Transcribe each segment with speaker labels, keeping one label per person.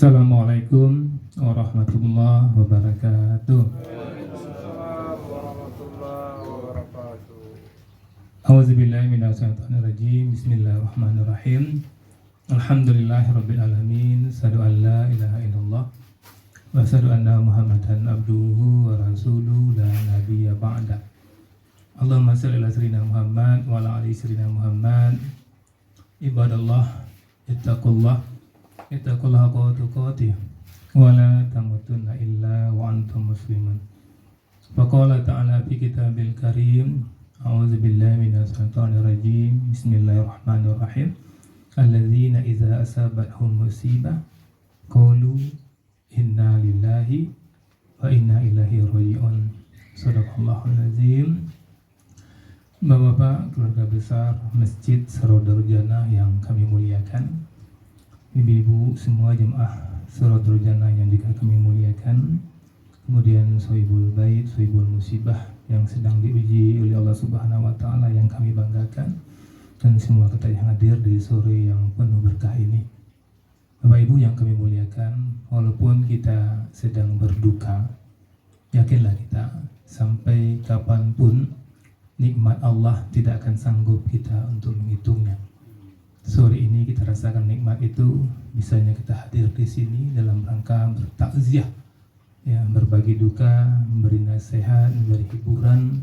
Speaker 1: Assalamualaikum warahmatullahi wabarakatuh. A'udzubillahi minasyaitonirrajim. Bismillahirrahmanirrahim. Alhamdulillahirabbil alamin. Asyhadu an la ilaha illallah wa asyhadu anna Muhammadan abduhu wa rasuluhu la nabiyya ba'da. Allahumma shalli ala sayyidina Muhammad wa ala ali sayyidina Muhammad. Ibadallah, ittaqullah haqqa tuqatih wa la tamutunna illa wa antum muslimun. Faqala ta'ala fi kitabil karim, a'udzu billahi minasy syaithanir rajim. Bismillahirrahmanirrahim. Alladzina idza asabathum musibah qalu inna lillahi wa inna ilaihi raji'un. Shadaqallahul azim. Bapak-bapak, keluarga besar Masjid Sarodarul Jannah yang kami muliakan, ibu-ibu semua jemaah Sarodarul Jannah yang juga kami muliakan, kemudian Sohibul Bait, Sohibul Musibah yang sedang diuji oleh Allah Subhanahu wa Ta'ala yang kami banggakan, dan semua kita yang hadir di sore yang penuh berkah ini. Bapak Ibu yang kami muliakan, walaupun kita sedang berduka, yakinlah kita sampai kapanpun nikmat Allah tidak akan sanggup kita untuk menghitungnya. Sore ini kita rasakan nikmat itu, bisanya kita hadir di sini dalam rangka bertakziah, ya, berbagi duka, memberi nasihat, memberi hiburan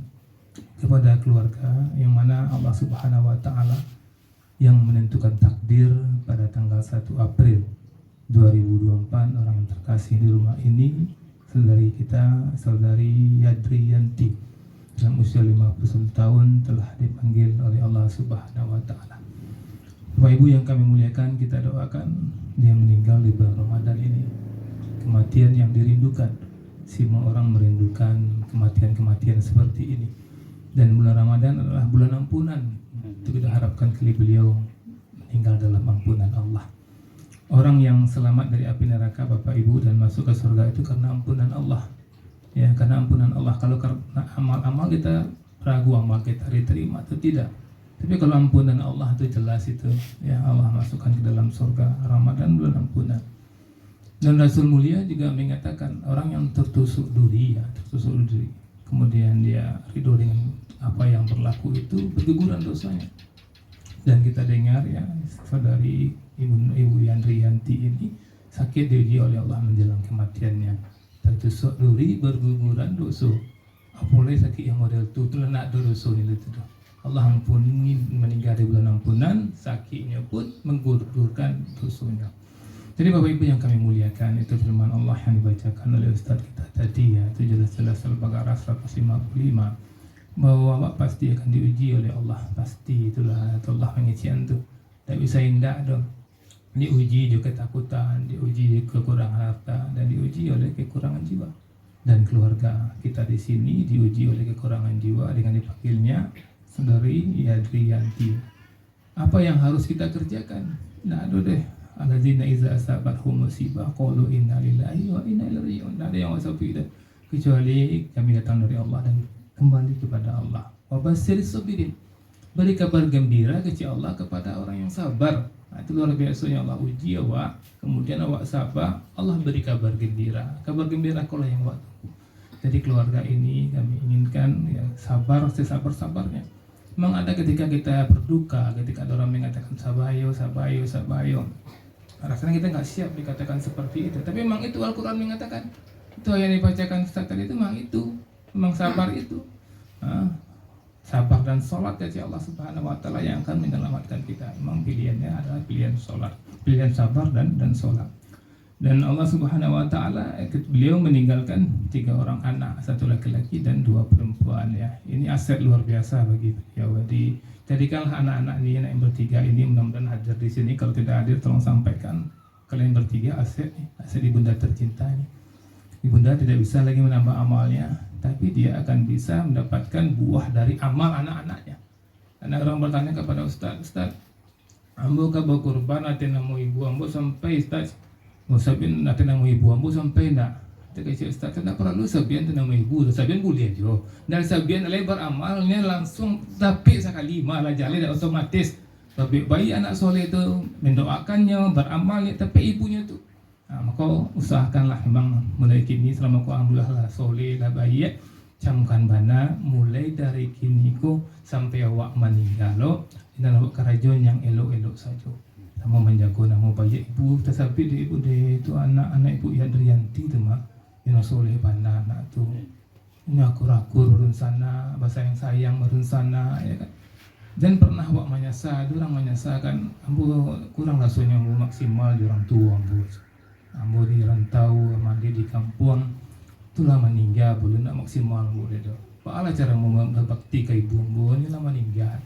Speaker 1: kepada keluarga yang mana Allah Subhanahu wa Ta'ala yang menentukan takdir pada tanggal 1 April 2024 orang yang terkasih di rumah ini, saudari kita, saudari Yadriyanti, dalam usia 51 tahun telah dipanggil oleh Allah Subhanahu wa Ta'ala. Bapak Ibu yang kami muliakan, kita doakan dia meninggal di bulan Ramadan ini, kematian yang dirindukan. Semua orang merindukan kematian-kematian seperti ini, dan bulan Ramadan adalah bulan ampunan. Itu kita harapkan beliau meninggal dalam ampunan Allah. Orang yang selamat dari api neraka Bapak Ibu dan masuk ke surga itu karena ampunan Allah. Ya, karena ampunan Allah. Kalau karena amal-amal kita ragu amal kita diterima atau tidak. Tapi kalau ampunan Allah itu jelas itu, ya, Allah masukkan ke dalam surga. Ramadan bulan ampunan. Dan Rasul mulia juga mengatakan orang yang tertusuk duri, kemudian dia ridho dengan apa yang berlaku itu, berguguran dosanya. Dan kita dengar, ya, saudari Ibu Yandriyanti ini sakit diuji oleh Allah menjelang kematiannya. Tertusuk duri, berguguran dosa. Apalagi sakit yang model itu nak dosa ni itu. Allah ampuni, meninggal di bulan ampunan, sakitnya pun menggugurkan dosanya. Jadi Bapak Ibu yang kami muliakan, itu firman Allah yang dibacakan oleh Ustaz kita tadi, ya, itu jelas-jelas Al-Baqarah 155, bahwa Bapak pasti akan diuji oleh Allah. Pasti, itulah Allah mengisian itu. Tak bisa indah dong. Diuji juga ketakutan, diuji kekurangan harta, dan diuji oleh kekurangan jiwa. Dan keluarga kita di sini diuji oleh kekurangan jiwa dengan dipanggilnya saudari Yadriyanti. Apa yang harus kita kerjakan? Nah, aduh deh. Alladzina idza asabathum musibah qalu inna lillahi wa inna ilaihi raji'un. Tidak ada yang wasafi itu kecuali kami datang dari Allah dan kembali kepada Allah. Wa basyiris sabirin. Beri kabar gembira kepada Allah kepada orang yang sabar. Nah, itu luar biasanya Allah uji awak, kemudian awak sabar, Allah beri kabar gembira. Kabar gembira kalau yang awak tunggu. Jadi keluarga ini kami inginkan, ya, sabar sesabar-sabarnya. Memang ada ketika kita berduka, ketika ada orang mengatakan sabayo. Rasanya kita nggak siap dikatakan seperti itu. Tapi memang itu Al-Quran mengatakan. Itu yang dibacakan Ustaz tadi itu memang sabar itu. Sabar dan sholat ya Allah Subhanahu wa Ta'ala yang akan menyelamatkan kita. Memang pilihannya adalah pilihan sholat, pilihan sabar dan sholat. Dan Allah Subhanahu wa Ta'ala, beliau meninggalkan 3 orang anak, 1 laki-laki dan 2 perempuan, ya. Ini aset luar biasa bagi beliau. Jadikanlah anak-anak ini, anak yang bertiga ini mudah-mudahan hadir di sini. Kalau tidak hadir tolong sampaikan, kalian bertiga aset ibunda tercinta ini. Ibunda tidak bisa lagi menambah amalnya, tapi dia akan bisa mendapatkan buah dari amal anak-anaknya. Karena orang bertanya kepada Ustaz, ambo kabar kurban nanti namu ibu ambo sampai Ustaz, sabian nanti namu ibu ambo sampai nak. Kata Ustaz, tidak perlu sabian nanti namu ibu, sabian boleh jo. Dan sabian lebar amalnya langsung tapi sekali malah jalan dan otomatis. Bayi anak soleh itu mendoakannya, beramalnya, tapi ibunya tuh Maka usahakanlah memang mulai kini selama kau alhamdulillah lah soleh lah baik, camkan bana mulai dari kini ko sampai awak meninggal lo dan awak kerajaan yang elok-elok saja. Nama menjaga nama baik ibu, tetapi dia ibu dia itu anak-anak ibu Yadrianti tu mah, yang soleh bana anak tu. Ini aku rakur urun sana, bahasa yang sayang urun sana, ya kan. Dan pernah awak menyasa, orang menyasa kan, ambo kurang rasanya ambo maksimal di orang tua ambo di rantau, mandi di kampung, itulah meninggal, boleh nak maksimal boleh dah. Apa cara mau berbakti ke ibu ambo, inilah meninggal.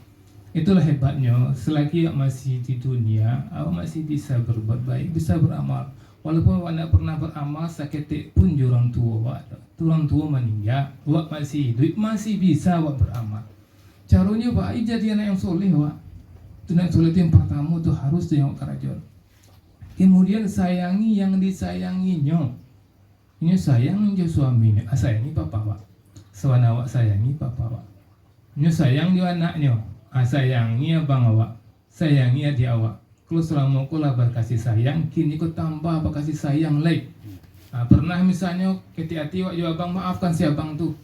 Speaker 1: Itulah hebatnya, selagi awak masih di dunia, awak masih bisa berbuat baik, bisa beramal. Walaupun awak tidak pernah beramal, seketik pun orang tua awak, orang tua meninggal, awak masih hidup, masih bisa awak beramal. Caranya baik jadi anak yang soleh awak. Itu anak soleh itu yang pertama itu harus tengok kerajaan. Kemudian sayangi yang disayanginya. Ini sayang je suaminya, sayangi papa awak. Sewana awak sayangi papa awak. Ini sayang dia anaknya. Sayangi abang awak, sayangi adik awak. Kalau selama kau lah berkasih sayang, kini kau tambah berkasih sayang lagi. Pernah misalnya hati-hati awak juga abang maafkan si abang tu,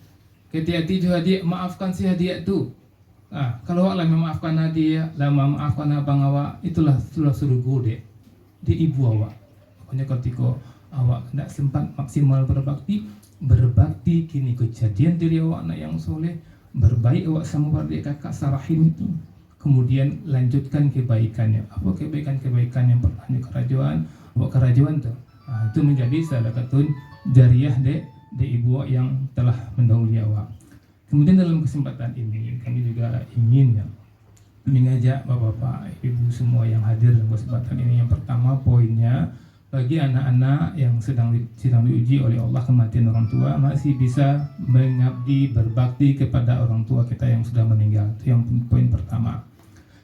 Speaker 1: hati-hati juga adik maafkan si adik tu. Kalau awak lah memaafkan adik, lah memaafkan abang awak, itulah surga dek di ibu awak. Pokoknya ketika awak tidak sempat maksimal berbakti kini kejadian diri awak anak yang soleh. Berbaik awak sama adik kakak sarahim itu, kemudian lanjutkan kebaikannya. Apa kebaikan yang pernah di kerajaan, awak kerajaan tu, itu menjadi salah satu jariah de ibu awak yang telah mendahului awak. Kemudian dalam kesempatan ini kami juga ingin mengajak bapak-bapak, ibu semua yang hadir dalam kesempatan ini. Yang pertama poinnya, bagi anak-anak yang sedang diuji oleh Allah kematian orang tua, masih bisa mengabdi berbakti kepada orang tua kita yang sudah meninggal. Itu yang poin pertama.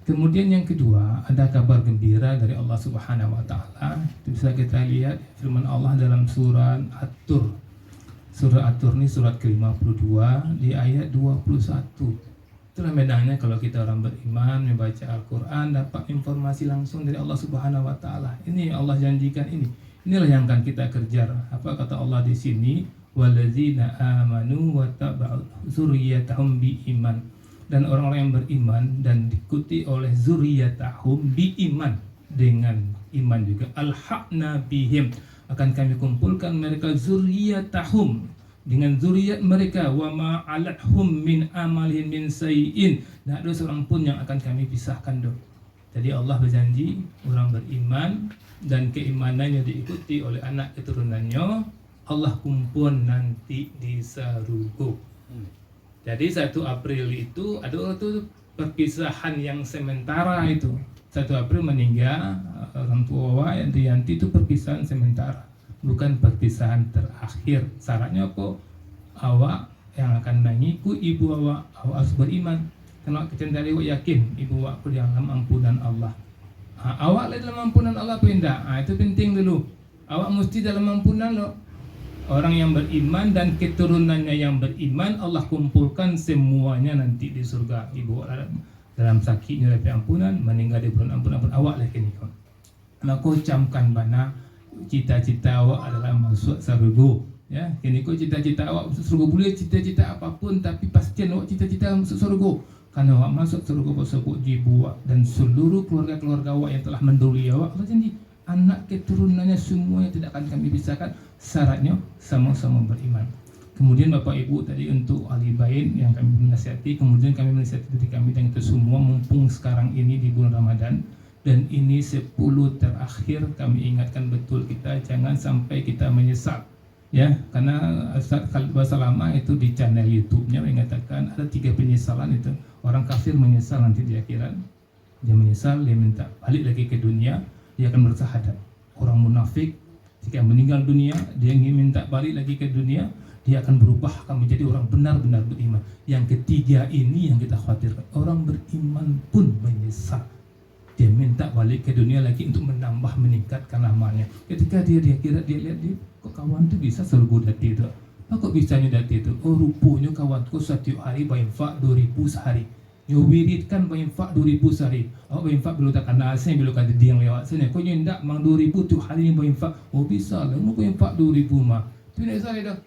Speaker 1: Kemudian yang kedua, ada kabar gembira dari Allah Subhanahu wa taala. Itu bisa kita lihat firman Allah dalam surah At-Tur. Surah At-Tur ini surat ke-52 di ayat 21. Itulah bedanya kalau kita orang beriman membaca Al-Quran, dapat informasi langsung dari Allah Subhanahu wa taala. Ini Allah janjikan ini. Inilah yang akan kita kejar. Apa kata Allah di sini? Walladzina amanu wa taba'u dzurriyyatahum biiman. Dan orang-orang yang beriman dan diikuti oleh zurriyatahum biiman, dengan iman juga. Alhaqna bihim, akan kami kumpulkan mereka zurriyatahum dengan zuriat mereka, wa ma'alathum min amalin min sayyin, tak ada seorang pun yang akan kami pisahkan doh. Jadi Allah berjanji orang beriman dan keimanannya diikuti oleh anak keturunannya, Allah kumpul nanti di surga. Jadi 1 April itu ada itu perpisahan yang sementara itu. 1 April meninggal orang tua Yanti itu perpisahan sementara, bukan perpisahan terakhir. Syaratnya apa? Awak yang akan mengikut ibu awak harus beriman. Kalau kecenderaan awak yakin ibu awak di dalam ampunan Allah. Awak dalam ampunan Allah apa tidak? Itu penting dulu. Awak mesti dalam ampunan lo. Orang yang beriman dan keturunannya yang beriman, Allah kumpulkan semuanya nanti di surga. Ibu awak dalam sakitnya dapat ampunan, meninggal di bulan ampunan awak lah kini. Maka camkan bana cita-cita awak adalah masuk surga. Ya, kini kau cita-cita awak masuk surga, boleh cita-cita apapun, tapi pastikan awak cita-cita masuk surga. Karena awak masuk surga tersebut ibu awak dan seluruh keluarga-keluarga awak yang telah mendahului awak, Allah janji anak keturunannya semuanya tidak akan kami pisahkan. Syaratnya sama-sama beriman. Kemudian Bapak Ibu tadi untuk ahli bait yang kami menasihati, kemudian kami menasihati diri kami dan kita semua, mumpung sekarang ini di bulan Ramadan dan ini 10 terakhir, kami ingatkan betul kita jangan sampai kita menyesal. Ya, karena Ustaz Khalid Basalamah itu di channel YouTube-nya mengatakan ada 3 penyesalan itu. Orang kafir menyesal nanti di akhirat. Dia menyesal, dia minta balik lagi ke dunia, dia akan bersahadat. Orang munafik jika meninggal dunia, dia ingin minta balik lagi ke dunia, dia akan berubah, akan menjadi orang benar-benar beriman. Yang ketiga ini yang kita khawatirkan. Orang beriman pun menyesal. Dia minta balik ke dunia lagi untuk menambah, meningkatkan amalnya. Ketika dia kira dia lihat dia, kok kawan tu bisa surga dati tu? Kok bisanya dati tu? Oh rupanya kawanku setiap hari bayar 2.000 sehari. Yo wiridkan berinfak 2,000 sehari. Awak berinfak belum tak kena asing belum kata dia yang lewat sini. Kau nyendak mang 2,000 tu hari ni berinfak. Oh bisa lah, mau berinfak 2,000 mah. Tu nak salah dah.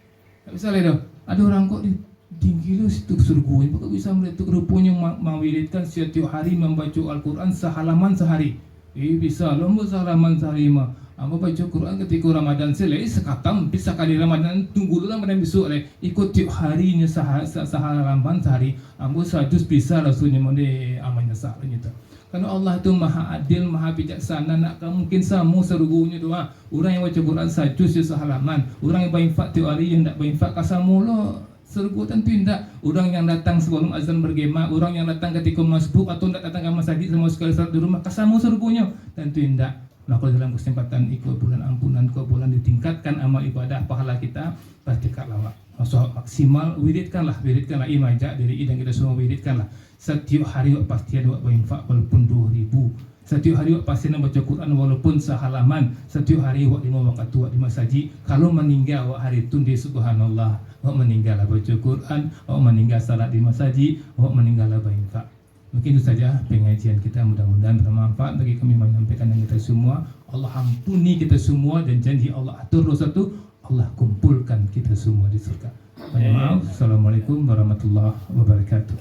Speaker 1: Tak bisa lah dah. Ada orang kok di tinggi lu situ surga. Apa bisa melihat tu rupanya mawiridkan setiap hari membaca Al-Quran sehalaman sehari. Bisa lah, mau sehalaman sehari mah. Amba baca Quran ketika Ramadan selesai sekatam bisa kali Ramadan tunggu dulu Ramadan besok leh ikut tiap harinya sehalaman sehari amba sajus bisa rasanya mende amannya sahaja tu. Karena Allah itu maha adil, maha bijaksana, nak mungkin sama serugunya doa. Orang yang baca Quran sajus sehalaman, orang yang berinfak tiap hari yang tak berinfak kasamu lo serugu tentu tidak. Orang yang datang sebelum azan bergema, orang yang datang ketika masbuk atau tidak datang ke masjid sama sekali salat di rumah kasamu serugunya tentu tidak. Maka dalam kesempatan ikut bulan ampunan ke bulan ditingkatkan amal ibadah pahala kita pasti kalawak. Maksud maksimal wiridkanlah imaja diri dan kita semua wiridkanlah. Setiap hari pasti ada berinfak walaupun 2,000. Setiap hari pasti nak baca Quran walaupun sehalaman. Setiap hari 5 waktu di masjid. Kalau meninggal hari itu di subhanallah. Awak meninggal baca Quran, awak meninggal salat di masjid, awak meninggal berinfak. Mungkin itu saja pengajian kita, mudah-mudahan bermanfaat bagi kami menyampaikan yang kita semua. Allah ampuni kita semua dan janji Allah atur dosa itu, Allah kumpulkan kita semua di surga. Maaf. Assalamualaikum warahmatullahi wabarakatuh.